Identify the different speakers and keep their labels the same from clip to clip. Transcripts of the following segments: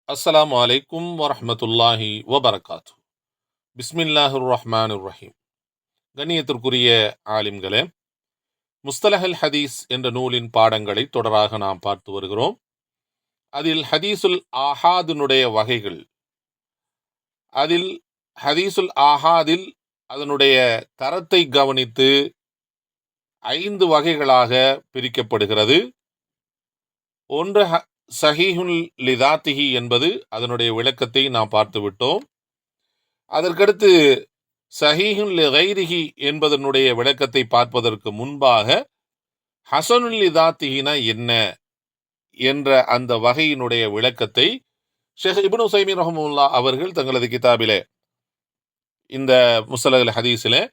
Speaker 1: அஸ்ஸலாமு அலைக்கும் வரஹ்மத்துல்லாஹி வபரகாத்து. பிஸ்மில்லாஹிர் ரஹ்மானிர் ரஹீம். கண்ணியத்திற்குரிய ஆலிம்களே, முஸ்தலஹல் ஹதீஸ் என்ற நூலின் பாடங்களை தொடராக நாம் பார்த்து வருகிறோம். அதில் ஹதீசுல் ஆஹாதினுடைய வகைகள், அதில் ஹதீசுல் ஆஹாதில் அதனுடைய தரத்தை கவனித்து 5 வகைகளாக பிரிக்கப்படுகிறது. ஒன்று சஹீஹுல் லிதாத்திஹி என்பது அதனுடைய விளக்கத்தை நாம் பார்த்து விட்டோம். அதற்கடுத்து சஹீஹுல் லிகைரிஹி என்பதனுடைய விளக்கத்தை பார்ப்பதற்கு முன்பாக ஹசனுல் லிதாத்திஹினா என்ன என்ற அந்த வகையினுடைய விளக்கத்தை ஷேக் இப்னு உஸைமீன் ரஹ்மத்துல்லாஹி அவர்கள் தங்களது கிதாபிலே, இந்த முஸ்தலஹுல் ஹதீஸிலே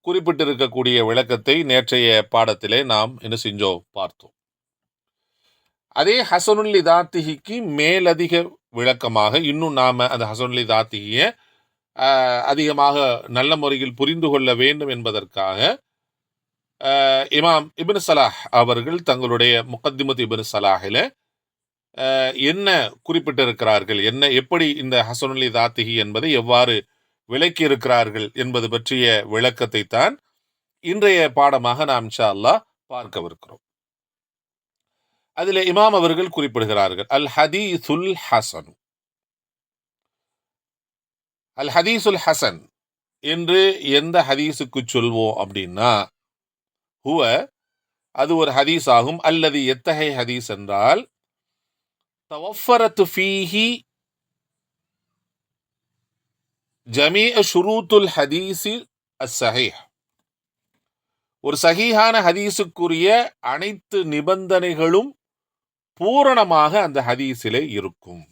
Speaker 1: குறிப்பிட்டிருக்கக்கூடிய விளக்கத்தை நேற்றைய பாடத்திலே நாம் என்ன செஞ்சோம், பார்த்தோம். அதே ஹசனுல் லிதாத்திஹிக்கு மேலதிக விளக்கமாக இன்னும் நாம அந்த ஹசனுல் லிதாத்திஹியை அதிகமாக நல்ல முறையில் புரிந்து கொள்ள வேண்டும் என்பதற்காக இமாம் இப்னு சலாஹ் அவர்கள் தங்களுடைய முகத்திமத் இப்னு சலாஹில் என்ன குறிப்பிட்டிருக்கிறார்கள், என்ன எப்படி இந்த ஹசனுல் லிதாத்திஹி என்பதை எவ்வாறு விளக்கி இருக்கிறார்கள் என்பது பற்றிய விளக்கத்தை தான் இன்றைய பாடமாக நாம் இன்ஷா அல்லாஹ் பார்க்கவிருக்கிறோம். அதில் இமாம் அவர்கள் குறிப்பிடுகிறார்கள், அல் ஹதீசுல் ஹசன். அல் ஹதீசுல் ஹசன் என்று எந்த ஹதீஸுக்கு சொல்வோம் அப்படின்னா, ஹுவ அது ஒரு ஹதீஸ் ஆகும். அல்லது எத்தகைய ஹதீஸ் என்றால், தவஃபரத் ஃபீஹி ஜமீஅ ஷுரூத்துல் ஹதீஸி அஸ்ஸஹீஹ். ஒரு சஹீஹான ஹதீஸுக்குரிய அனைத்து நிபந்தனைகளும் பூரணமாக அந்த ஹதீஸிலே இருக்கும்.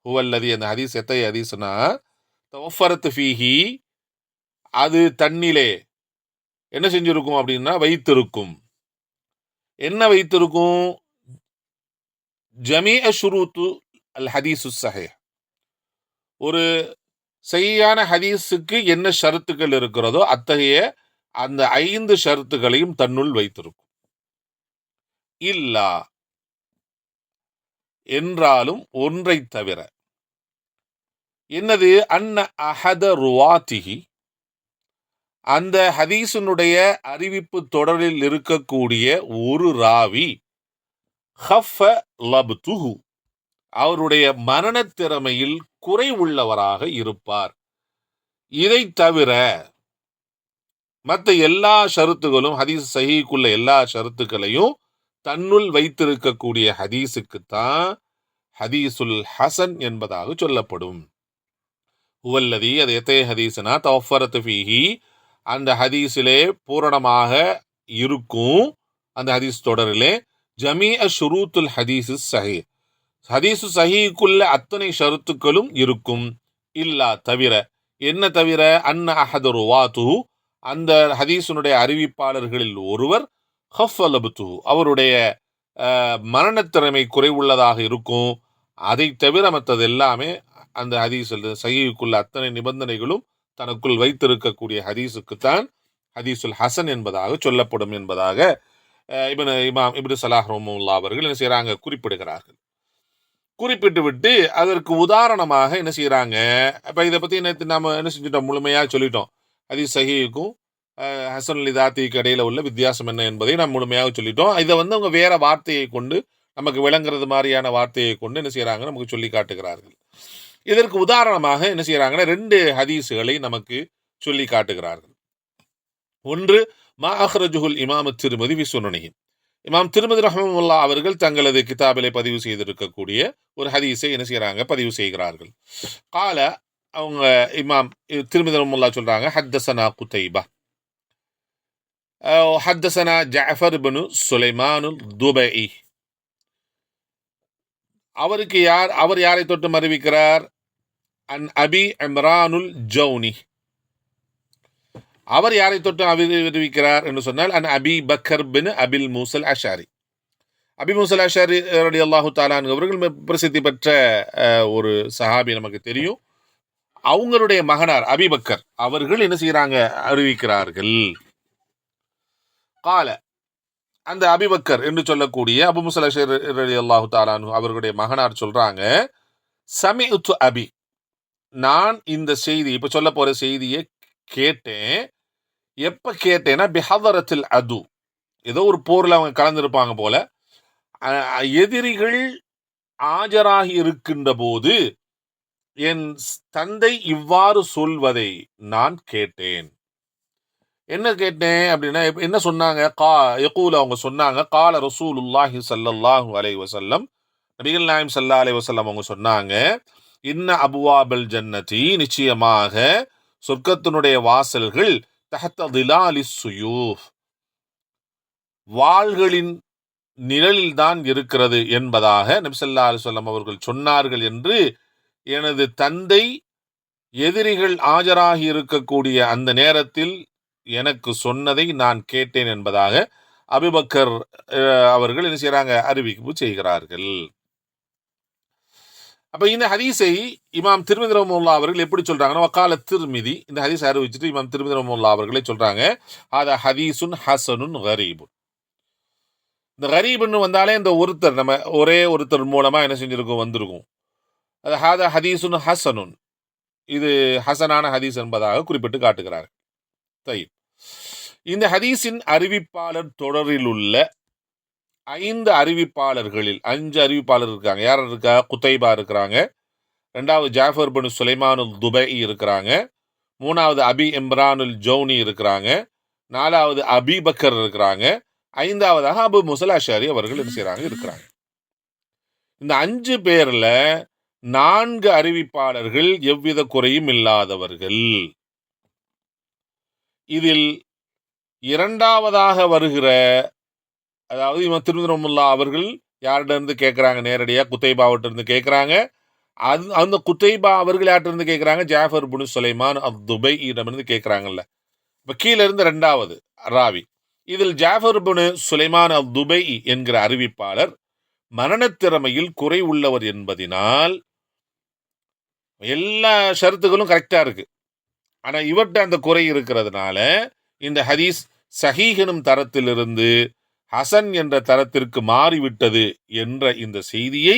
Speaker 1: ஹுவல்லதி, அந்த ஹதீஸ் எத்தகைய ஹதீஸ்னா, தவஃபரத் ஃபீஹி அது தன்னிலே என்ன செஞ்சிருக்கும் அப்படின்னா வைத்திருக்கும். என்ன வைத்திருக்கும்? ஜமீஅ ஷுரூத்து அல் ஹதீஸு ஸஹீஹ். ஒரு சஹீஹான ஹதீஸுக்கு என்ன ஷரத்துக்கள் இருக்கிறதோ அத்தகைய அந்த 5 ஷரத்துகளையும் தன்னுள் வைத்திருக்கும். இல்லா என்றாலும் ஒன்றை தவிர. என்னது? அன்ன அஹத ருவாத்திஹி, அந்த ஹதீஸினுடைய அறிவிப்பு தொடரில் இருக்கக்கூடிய ஒரு ராவி, ஹஃப லப்துஹு, அவருடைய மரண திறமையில் குறைவுள்ளவராக இருப்பார். இதை தவிர மற்ற எல்லா ஷருத்துகளும், ஹதீஸ் சஹீஹுக்குள்ள எல்லா ஷருத்துக்களையும் தன்னுள் வைத்திருக்கக்கூடிய ஹதீஸுக்குத்தான் ஹதீசுல் ஹசன் என்பதாக சொல்லப்படும். ஹுவல்லதி, அது எத்தகைய ஹதீஸ்னா, தவஃபரத் ஃபீஹி, அந்த ஹதீஸிலே பூரணமாக இருக்கும், அந்த ஹதீஸ் தொடரிலே ஜமீஅ ஷுரூத்துல் ஹதீஸு ஸஹீஹ், ஹதீஸு ஸஹீஹுக்குள்ள அத்தனை ஷருத்துக்களும் இருக்கும். இல்லா தவிர. என்ன தவிர? அன்ன அஹத ருவாத்துஹு, அந்த ஹதீஸினுடைய அறிவிப்பாளர்களில் ஒருவர் ஹஃபலபுத்துஹு, அவருடைய மரணத்திறமை குறைவுள்ளதாக இருக்கும். அதை தவிர மற்றது எல்லாமே அந்த ஹதீஸ் சஹீஹுக்குள்ள அத்தனை நிபந்தனைகளும் தனக்குள் வைத்திருக்கக்கூடிய ஹதீஸுக்குத்தான் ஹதீசுல் ஹசன் என்பதாக சொல்லப்படும் என்பதாக இமாம் இப்னு சலாஹ் ரஹ்மத்துல்லாஹி அவர்கள் என்ன செய்யறாங்க, குறிப்பிடுகிறார்கள். குறிப்பிட்டு விட்டு அதற்கு உதாரணமாக என்ன செய்யறாங்க, இப்ப இதை பத்தி நாம என்ன செஞ்சிட்டோம், முழுமையா சொல்லிட்டோம். ஹதீஸ் சஹீஹுக்கும் ஹசனுல் லிதாத்திக்கு இடையில உள்ள வித்தியாசம் என்ன என்பதை நாம் முழுமையாக சொல்லிட்டோம். இதை அவங்க வேற வார்த்தையை கொண்டு, நமக்கு விளங்குறது மாதிரியான வார்த்தையை கொண்டு என்ன செய்யறாங்க, நமக்கு சொல்லி காட்டுகிறார்கள். இதற்கு உதாரணமாக என்ன செய்யறாங்கன்னா 2 ஹதீஸுகளை நமக்கு சொல்லி காட்டுகிறார்கள். ஒன்று, மா அஹ்ரஜுல் இமாம் திருமதி வி சுனனிஹி, இமாம் திருமதி ரஹ்மத்துல்லாஹி அவர்கள் தங்களது கிதாபிலே பதிவு செய்திருக்கக்கூடிய ஒரு ஹதீஸை என்ன செய்யறாங்க, பதிவு செய்கிறார்கள். கால, அவங்க இமாம் திருமதி ரஹ்மத்துல்லாஹி சொல்றாங்க, ஹத்தஸனா குதைபா, ஹத்தஸனா ஜஅஃபர் இப்னு சுலைமானுல் துபைஇ. அவருக்கு யார், அவர் யாரை தொட்டு அறிவிக்கிறார்? அன் அபி இம்ரானுல் ஜௌனி. அவர் யாரை தொட்டு அறிவிக்கிறார் என்று சொன்னால், அன் அபி பக்கர் பின் அபில் மூசல் அஷாரி. அபி மூசல் அஷாரி ரலியல்லாஹு தஆலா அன்ஹு அவர்கள் பிரசித்தி பெற்ற ஒரு சஹாபி, நமக்கு தெரியும். அவங்களுடைய மகனார் அபிபக்கர் அவர்கள் என்ன செய்யறாங்க, அறிவிக்கிறார்கள். கால, அந்த அபிபக்கர் என்று சொல்லக்கூடிய அபு முஸா அல்-அஷ்அரி ரலியல்லாஹு தஆலா அன்ஹு அவர்களுடைய மகனார் சொல்றாங்க, சமிஅத்து அபி, நான் இந்த செய்தி இப்ப சொல்ல போற செய்தியை கேட்டேன். எப்ப கேட்டேன்னா பிஹதரத்தில் அது, ஏதோ ஒரு போர்ல அவங்க கலந்திருப்பாங்க போல. எதிரிகள் ஆஜராகி இருக்கின்ற போது என் தந்தை இவ்வாறு சொல்வதை நான் கேட்டேன். என்ன கேட்டேன் அப்படின்னா, என்ன சொன்னாங்க? யகூல், அவங்க சொன்னாங்க, கால ரசூலுல்லாஹி ஸல்லல்லாஹு அலைஹி வஸல்லம், நபிகள் நாயகம் ஸல்லல்லாஹு அலைஹி வஸல்லம் அவங்க சொன்னாங்க, இன்ன அபுவாபல் ஜன்னதி, நிச்சயமாக சொர்க்கத்தினுடைய வாசல்கள் தஹத்த திலாலிஸ் சுயூஃப், வாள்களின் நிழலில் தான் இருக்கிறது என்பதாக நபி ஸல்லல்லாஹு அலைஹி வஸல்லம் அவர்கள் சொன்னார்கள் என்று எனது தந்தை எதிரிகள் ஆஜராகி இருக்கக்கூடிய அந்த நேரத்தில் எனக்கு சொன்னதை நான் கேட்டேன் என்பதாக அபூபக்கர் அவர்கள் என்ன செய்யறாங்க? அறிவிப்பு செய்கிறார்கள். அப்ப இந்த ஹதீஸை இமாம் திர்மிதி ரஹ்மத்துல்லாஹி அவர்கள் எப்படி சொல்றாங்கன்னா, வகால திர்மிதி, இந்த ஹதீஸ் அறிவிச்சிட்டு இமாம் திர்மிதி ரஹ்மத்துல்லாஹி அவர்களே சொல்றாங்க, ஹாதா ஹதீஸுன் ஹஸனுன் கரீபுன். இந்த கரீப்னு வந்தாலே இந்த ஒருத்தர், நம்ம ஒரே ஒருத்தர் மூலமா என்ன செஞ்சிருக்கும், வந்திருக்கும். அது ஹாதா ஹதீஸுன் ஹஸனுன், இது ஹசனான ஹதீஸ் என்பதாக குறிப்பிட்டு காட்டுகிறார். இந்த ஹதீஸின் அறிவிப்பாளர் தொடரில் உள்ள 5 அறிவிப்பாளர்களில் 5 அறிவிப்பாளர் இருக்காங்க. யார் இருக்கா? குத்தைபா இருக்கிறாங்க, 2வது ஜாஃபர் பின் சுலைமானுல் துபை இருக்கிறாங்க, 3வது அபி இம்ரானுல் ஜௌனி இருக்கிறாங்க, 4வது அபீபக்கர் இருக்கிறாங்க, 5வதாக அபு முஸா அல்-அஷ்அரி அவர்கள் என்ன செய்றாங்க? இருக்கிறாங்க. இந்த 5 பேர்ல 4 அறிவிப்பாளர்கள் எவ்வித குறையும் இல்லாதவர்கள். இதில் 2வதாக வருகிற, அதாவது இவன் திர்மிதி ரஹ்மத்துல்லாஹி அவர்கள் யார்கிட்ட இருந்து கேட்கிறாங்க? நேரடியா குத்தைபாவிட்ட இருந்து கேட்கிறாங்க. அந்த குத்தைபா அவர்கள் யார்கிட்ட இருந்து கேட்கிறாங்க? ஜாஃபர் பின் சுலைமான் அத்-துபையிடமிருந்து கேட்கிறாங்கல்ல. இப்ப கீழ இருந்து 2வது ராவி. இதில் ஜாஃபர் பின் சுலைமான் அத்-துபை என்கிற அறிவிப்பாளர் மரணத்திறமையில் குறை உள்ளவர் என்பதினால் எல்லா ஷரத்துகளும் கரெக்டா இருக்கு. ஆனா இவர்கிட்ட அந்த குறை இருக்கிறதுனால இந்த ஹதீஸ் சஹீஹ் எனும் தரத்திலிருந்து ஹசன் என்ற தரத்திற்கு மாறிவிட்டது என்ற இந்த செய்தியை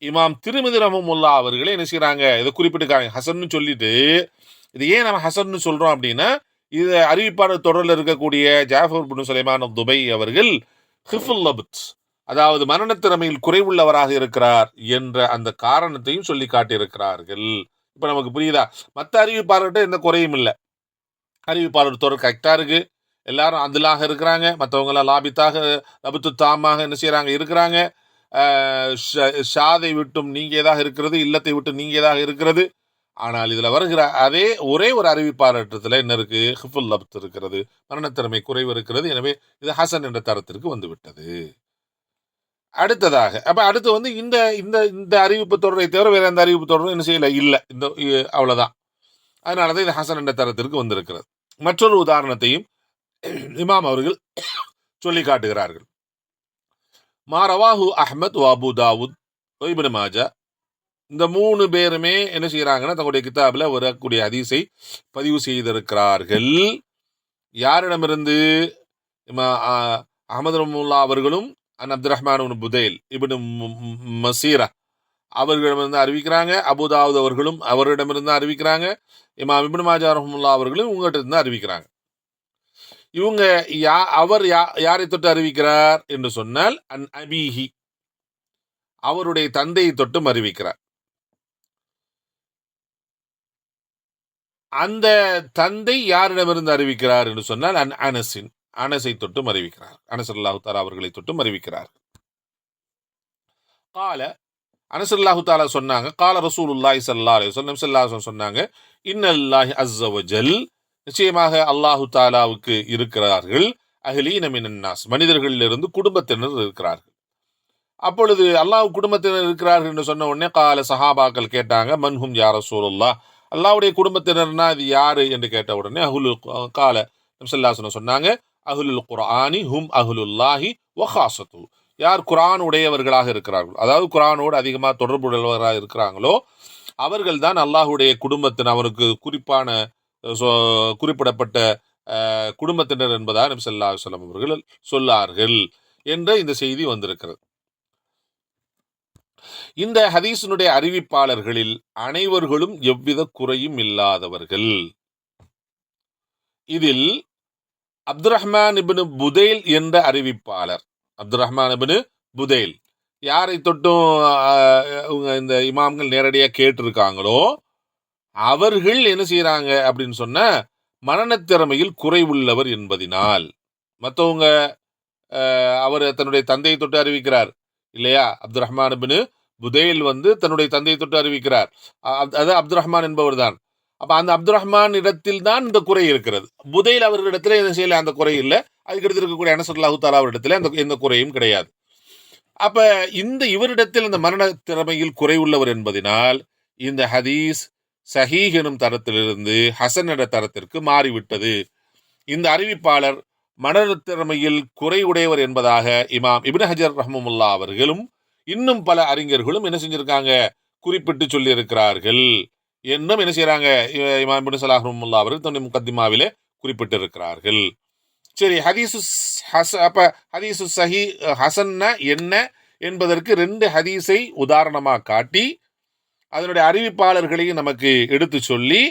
Speaker 1: இமாம் திர்மிதி ரஹ்மத்துல்லாஹி அவர்களே என்ன செய்றாங்க? இதை குறிப்பிட்டுக்காங்க. ஹசன்னு சொல்லிட்டு, இது ஏன் நம்ம ஹசன்னு சொல்றோம் அப்படின்னா, இது அறிவிப்பாளர் தொடரில் இருக்கக்கூடிய ஜாஃபர் பின் சுலைமான் அத்-துபை அவர்கள் ஹிஃபுல் லப்த், அதாவது மரணத்திறமையில் குறைவுள்ளவராக இருக்கிறார் என்ற அந்த காரணத்தையும் சொல்லி காட்டியிருக்கிறார்கள். இப்ப நமக்கு புரியுதா? மற்ற அறிவிப்பாளர்கிட்ட எந்த குறையும் இல்லை. அறிவிப்பாளர் தொடர் கரெக்டா இருக்கு, எல்லாரும் அதிலாக இருக்கிறாங்க, மற்றவங்க எல்லாம் லாபித்தாக லபுத்து தாமாக என்ன செய்யறாங்க? இருக்கிறாங்க. ஷாதை விட்டும் நீங்கியதாக இருக்கிறது, இல்லத்தை விட்டு நீங்கியதாக இருக்கிறது. ஆனால் இதுல வருகிற அதே ஒரே ஒரு அறிவிப்பாளர்ல என்ன இருக்கு? ஹிஃபுல் லப்த் இருக்கிறது, மரணத்திறமை குறைவு இருக்கிறது. எனவே இது ஹசன் என்ற தரத்திற்கு வந்து விட்டது. அடுத்ததாக அப்ப அடுத்து வந்து இந்த இந்த இந்த அறிவிப்பு தொடரை தவிர வேற எந்த அறிவிப்பு தொடரும் என்ன செய்யல, இல்லை, இந்த அவ்வளவுதான். அதனாலதான் இது ஹசன் என்ற தரத்திற்கு வந்திருக்கிறது. மற்றொரு உதாரணத்தையும் இமாம் அவர்கள் சொல்லி காட்டுகிறார்கள். மாரவாஹு அஹ்மத் அபு தாவூத் இப்னு மாஜா, இந்த 3 பேருமே என்ன செய்யறாங்கன்னா தங்களுடைய கிதாபில் வரக்கூடிய ஹதீஸை பதிவு செய்திருக்கிறார்கள். யாரிடமிருந்து? அஹமது ரஹ்மத்துல்லாஹி அவர்களும் அப்துர் ரஹ்மான் இப்னு புதைல் இப்னு மசீரா அவர்களிடமிருந்து அறிவிக்கிறாங்க. அபுதாவுத் அவர்களும் அவரிடமிருந்து அறிவிக்கிறாங்க. இமாம் இப்னு மாஜா ரஹ்மத்துல்லாஹி அவர்களும் உங்கள்கிட்ட இருந்து அறிவிக்கிறாங்க. இவங்க அவர் யாரை தொட்டு அறிவிக்கிறார் என்று சொன்னால் அன் அபீஹி, அவருடைய தந்தையை தொட்டும் அறிவிக்கிறார். அந்த தந்தை யாரிடமிருந்து அறிவிக்கிறார் என்று சொன்னால் அன் அனஸின், அனஸை தொட்டும் அறிவிக்கிறார். அனஸ் ரலியல்லாஹு தஆலா அவர்களை தொட்டும் அறிவிக்கிறார். கால, அனஸ் ரலியல்லாஹு தஆலா சொன்னாங்க, கால ரசூலுல்லாஹி ஸல்லல்லாஹு அலைஹி வஸல்லம், ஸல்லல்லாஹு அலைஹி வஸல்லம் சொன்னாங்க, இன்னல்லாஹி அஸ்ஸ வஜல், நிச்சயமாக அல்லாஹு தாலாவுக்கு இருக்கிறார்கள், அஹ்லீன மினன் நாஸ், மனிதர்களிலிருந்து குடும்பத்தினர் இருக்கிறார்கள். அப்பொழுது அல்லாஹ் குடும்பத்தினர் இருக்கிறார்கள் என்று சொன்ன உடனே கால சஹாபாக்கள் கேட்டாங்க, மன்ஹும் யா ரசூலுல்லாஹ், அல்லாஹ்வுடைய குடும்பத்தினர்னா இது யாரு என்று கேட்ட உடனே கால நபி ஸல்லல்லாஹு அலைஹி வஸல்லம் சொன்னாங்க, அஹ்லுல் குர்ஆனி ஹும் அஹ்லுல்லாஹி வ காஸத்து, யார் குர்ஆன் உடையவர்களாக இருக்கிறார்கள், அதாவது குர்ஆனோடு அதிகமாக தொடர்புடையவர்களாக இருக்கிறாங்களோ அவர்கள் தான் அல்லாஹ்வுடைய குடும்பத்தின், அவருக்கு குறிப்பான குறிப்பிடப்பட்ட குடும்பத்தினர் என்பதாக நபி ஸல்லல்லாஹு அலைஹி வஸல்லம் அவர்கள் சொல்லார்கள். என்ற இந்த செய்தி வந்திருக்கிறது. இந்த ஹதீஸினுடைய அறிவிப்பாளர்களில் அனைவர்களும் எவ்வித குறையும் இல்லாதவர்கள். இதில் அப்துல் ரஹ்மான் இப்னு புதைல் என்ற அறிவிப்பாளர், அப்துல் ரஹ்மான் இப்னு புதைல், யாரை தொட்டும் இந்த இமாம்கள் நேரடியாக கேட்டிருக்காங்களோ அவர்கள் என்ன செய்யறாங்க அப்படின்னு சொன்ன மனநத்திறமையில் குறைவுள்ளவர் என்பதினால், மற்றவங்க அவர் தன்னுடைய தந்தையை தொட்டு அறிவிக்கிறார் இல்லையா, அப்துல் ரஹ்மான் இப்னு புதைல் தன்னுடைய தந்தையை தொட்டு அறிவிக்கிறார், அது அப்துல் ரஹ்மான் என்பவர் தான். அப்ப அந்த அப்துல் ரஹ்மான் இடத்தில் தான் இந்த குறை இருக்கிறது. புதைல் அவர்களிடத்துல என்ன செய்யல, அந்த குறை இல்லை. அதுக்கடுத்து இருக்கக்கூடிய அனஸ் ரலியல்லாஹு தஆலா அவரிடத்துல அந்த எந்த குறையும் கிடையாது. அப்ப இவரிடத்தில் அந்த மரண திறமையில் குறைவுள்ளவர் என்பதனால் இந்த ஹதீஸ் சஹீஹ் எனும் தரத்திலிருந்து ஹசன் என்ற தரத்திற்கு மாறிவிட்டது. இந்த அறிவிப்பாளர் மனத்திறமையில் குறைவுடையவர் என்பதாக இமாம் இப்னு ஹஜர் ரஹ்மத்துல்லாஹி அவர்களும் இன்னும் பல அறிஞர்களும் என்ன செஞ்சிருக்காங்க, குறிப்பிட்டு சொல்லி இருக்கிறார்கள். இன்னும் என்ன செய்யறாங்க, இமாம் இப்னு ஸலாஹ் ரஹ்மத்துல்லாஹி அவர்கள் தன்னுடைய முகத்திமாவிலே குறிப்பிட்டு இருக்கிறார்கள். சரி, ஹதீசு சஹி ஹசன்னா என்ன என்பதற்கு 2 ஹதீஸை உதாரணமாக காட்டி அதனுடைய அறிவிப்பாளர்களையும் நமக்கு எடுத்து சொல்லி,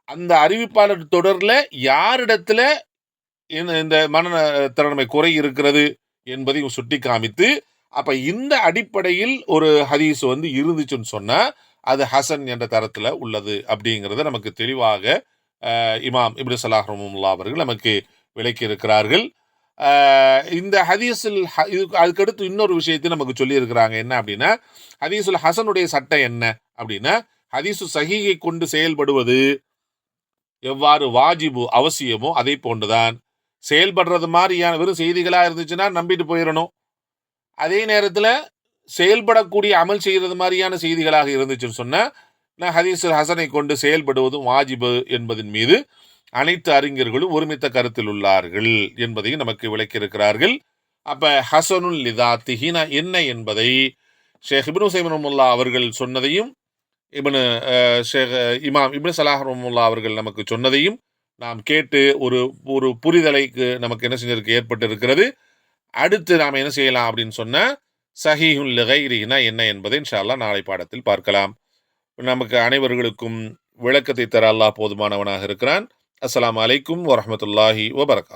Speaker 1: அந்த அறிவிப்பாளர் தொடர்ல யாரிடத்துல இந்த மன திறமை குறை இருக்கிறது என்பதையும் சுட்டி காமித்து, அப்ப இந்த அடிப்படையில் ஒரு ஹதீஸ் இருந்துச்சுன்னு சொன்னா அது ஹசன் என்ற தரத்துல உள்ளது அப்படிங்கிறத நமக்கு தெளிவாக இமாம் இப்னு ஸலாஹ் ரஹ்மத்துல்லாஹி அவர்கள் நமக்கு விளக்கி இருக்கிறார்கள். இந்த ஹதீஸில் அதுக்கடுத்து இன்னொரு விஷயத்தை நமக்கு சொல்லி இருக்கிறாங்க. என்ன அப்படின்னா, ஹதீஸுல் ஹசனுடைய சட்டம் என்ன அப்படின்னா, ஹதீஸு சஹீஹை கொண்டு செயல்படுவது எவ்வாறு வாஜிபு அவசியமோ அதே போன்றுதான் செயல்படுறது மாதிரியான வெறும் செய்திகளா இருந்துச்சுன்னா நம்பிட்டு போயிடணும். அதே நேரத்தில் செயல்படக்கூடிய அமல் செய்யறது மாதிரியான செய்திகளாக இருந்துச்சுன்னு சொன்னா ஹதீஸுல் ஹசனை கொண்டு செயல்படுவதும் வாஜிபு என்பதன் மீது அனைத்து அறிஞர்களும் ஒருமித்த கருத்தில் உள்ளார்கள் என்பதையும் நமக்கு விளக்கியிருக்கிறார்கள். அப்ப ஹசனுல் லிதாத்திஹி என்ன என்பதை ஷேக் இப்னு உஸைமீன் ரஹ்மத்துல்லாஹி அவர்கள் சொன்னதையும் இமாம் இப்னு ஸலாஹ் ரஹ்மத்துல்லாஹி அவர்கள் நமக்கு சொன்னதையும் நாம் கேட்டு ஒரு புரிதலைக்கு நமக்கு என்ன செஞ்சிருக்கு, ஏற்பட்டு இருக்கிறது. அடுத்து நாம் என்ன செய்யலாம் அப்படின்னு சொன்னா, சஹீஹுல் லிகைரிஹினா என்ன என்பதை இன்ஷா அல்லாஹ் நாளை பாடத்தில் பார்க்கலாம். நமக்கு அனைவர்களுக்கும் விளக்கத்தை தர அல்லாஹ் போதுமானவனாக இருக்கிறான். அஸ்ஸலாமு அலைக்கும் வரஹ்மத்துல்லாஹி வபரகாத்துஹு.